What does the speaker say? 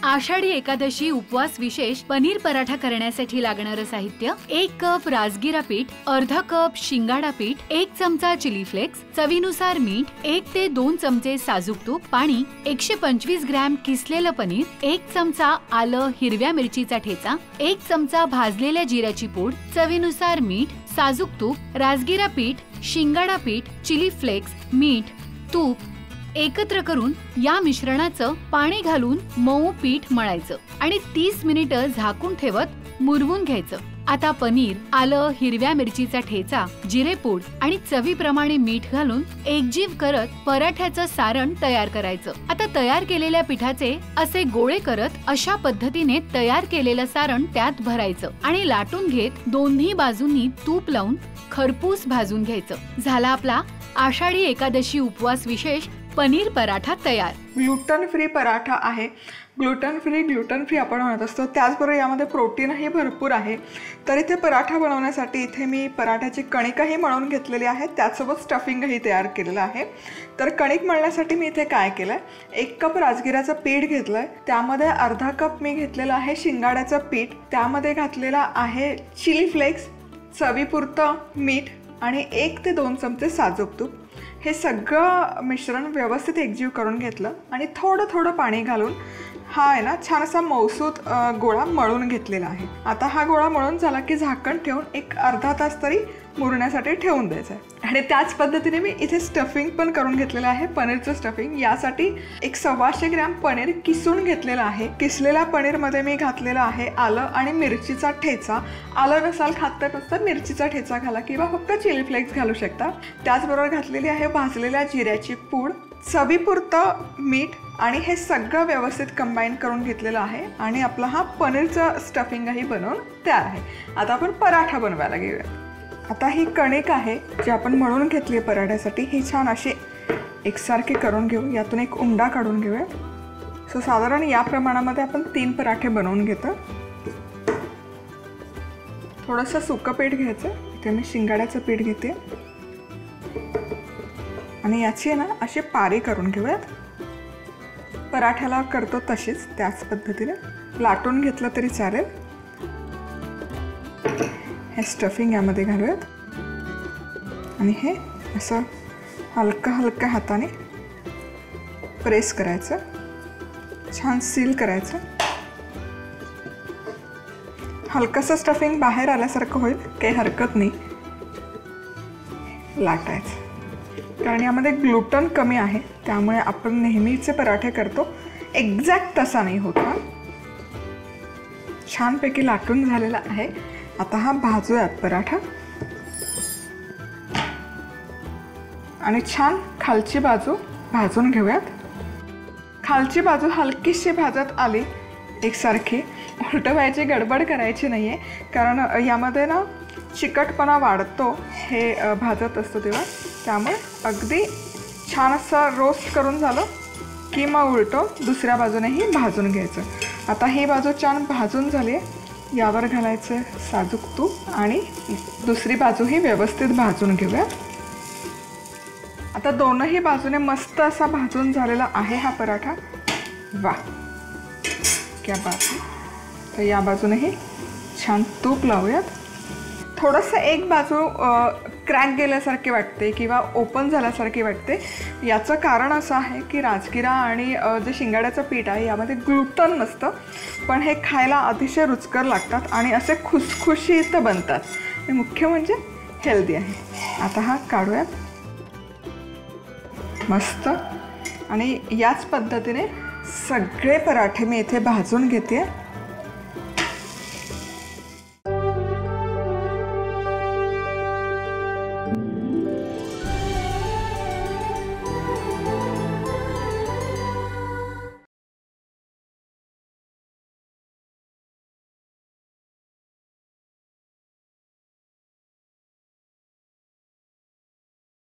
आषाढी एकादशी उपवास विशेष पनीर पराठा करण्यासाठी लागणारे साहित्य 1 कप राजगिरा पीठ, अर्धा कप शिंगाडा पीठ, 1 चमचा चिली फ्लेक्स, चवीनुसार मीठ, 1 ते 2 चमचे साजूक तूप, पाणी, 125 ग्रॅम किसलेलं पनीर, 1 चमचा आलं हिरव्या मिरचीचा ठेचा, 1 चमचा भाजलेल्या जिऱ्याची पूड, चवीनुसार मीठ, साजूक तूप, राजगिरा पीठ, शिंगाडा पीठ, चिली फ्लेक्स, मीठ, तूप एकत्र करून या मिश्रणाचं पाणी घालून मऊ पीठ मळायचं आणि 30 मिनिटं झाकून ठेवत मुरवून घ्यायचं। आता पनीर, आलं हिरव्या मिरचीचा ठेचा, जिरेपूड आणि चवीप्रमाणे मीठ घालून एकजीव करत पराठ्याचं सारण तयार करायचं। आता तयार केलेल्या पिठाचे असे गोळे करत अशा पद्धतीने तयार केलेलं सारण त्यात भरायचं आणि लाटून घेत दोन्ही बाजूंनी तूप लावून खरपूस भाजून घ्यायचं। झाला आपला आषाढी एकादशी उपवास विशेष पनीर पराठा तयार। ग्लुटन फ्री पराठा आहे। ग्लुटन फ्री आपण म्हणत असतो, त्याचबरोबर यामध्ये प्रोटीनही भरपूर आहे। तर इथे पराठा बनवण्यासाठी इथे मी पराठ्याची कणिकही मळून घेतलेली आहे, त्याचसोबत स्टफिंगही तयार केलेलं आहे। तर कणिक मळण्यासाठी मी इथे काय केलं आहे, 1 कप राजगिराचं पीठ घेतलं आहे, त्यामध्ये अर्धा कप मी घेतलेलं आहे शिंगाड्याचं पीठ, त्यामध्ये घातलेला आहे चिली फ्लेक्स, चवीपुरतं मीठ आणि 1 ते 2 चमचे साजूक तूप। हे सगळं मिश्रण व्यवस्थित एकजीव करून घेतलं आणि थोडं थोडं पाणी घालून हा आहे ना छान असा मौसूत गोळा मळून घेतलेला आहे। आता हा गोळा मळून झाला की झाकण ठेवून एक अर्धा तास तरी मुरण्यासाठी ठेवून द्यायचं आहे। आणि त्याच पद्धतीने मी इथे स्टफिंग पण करून घेतलेलं आहे, पनीरचं स्टफिंग। यासाठी 125 ग्रॅम पनीर किसून घेतलेलं आहे। किसलेल्या पनीरमध्ये मी घातलेला आहे आलं आणि मिरचीचा ठेचा। आलं नसाल खात तर मिरचीचा ठेचा घाला किंवा फक्त चिली फ्लेक्स घालू शकता। त्याचबरोबर घातलेली आहे भाजलेल्या जिऱ्याची पूड, चवीपुरतं मीठ आणि हे सगळं व्यवस्थित कंबाईन करून घेतलेलं आहे आणि आपला हा पनीरचा स्टफिंगही बनवून तयार आहे। आता आपण पराठा बनवायला घेऊया। आता ही कणिक आहे जी आपण मळून घेतली आहे पराठ्यासाठी, ही छान अशी एकसारखी करून घेऊ। यातून एक उंडा काढून घेऊया। सो साधारण या प्रमाणामध्ये आपण 3 पराठे बनवून घेतो। थोडंसं सुकं पीठ घ्यायचं, इथे मी शिंगाड्याचं पीठ घेते आणि याची ना अशी पारी करून घेऊयात। पराठ्याला करतो तशीच त्याच पद्धतीने लाटून घेतलं तरी चालेल। हे स्टफिंग यामध्ये घालूयात आणि हे असं हलक्या हाताने प्रेस करायचं, छान सील करायचं। हलकंसं स्टफिंग बाहेर आल्यासारखं होईल, काही हरकत नाही, लाटायचं। कारण यामध्ये ग्लुटन कमी आहे, त्यामुळे आपण नेहमीचे पराठे करतो एक्झॅक्ट तसा नाही होता। छानपैकी लाटून झालेला आहे। आता हा भाजूयात पराठा आणि छान खालची बाजू भाजून घेऊयात। खालची बाजू हलकीशी भाजत आली एकसारखी, उलटं व्हायची गडबड करायची नाही आहे, कारण यामध्ये ना चिकटपणा वाढतो हे भाजत असतो तेव्हा। त्यामुळे अगदी छान असं रोस्ट करून झालं की मग उलटं दुसऱ्या बाजूनेही भाजून घ्यायचं। आता ही बाजू छान भाजून झाली आहे, यावर घालायचं साजूक तूप आणि दुसरी बाजूही व्यवस्थित भाजून घेऊया। आता दोनही बाजूने मस्त असा भाजून झालेला आहे हा पराठा। वा क्या बात आहे। तर या बाजूनेही छान तूप लावूयात। थोडंसं एक बाजू क्रॅक गेल्यासारखी वाटते किंवा ओपन झाल्यासारखी वाटते, याचं कारण असं आहे की राजगिरा आणि जे शिंगाड्याचं पीठ आहे यामध्ये ग्लुटन नसतं, पण हे खायला अतिशय रुचकर लागतात आणि असे खुसखुशीत बनतात। हे मुख्य म्हणजे हेल्दी आहे। आता हा काढूयात मस्त आणि याच पद्धतीने सगळे पराठे मी इथे भाजून घेते।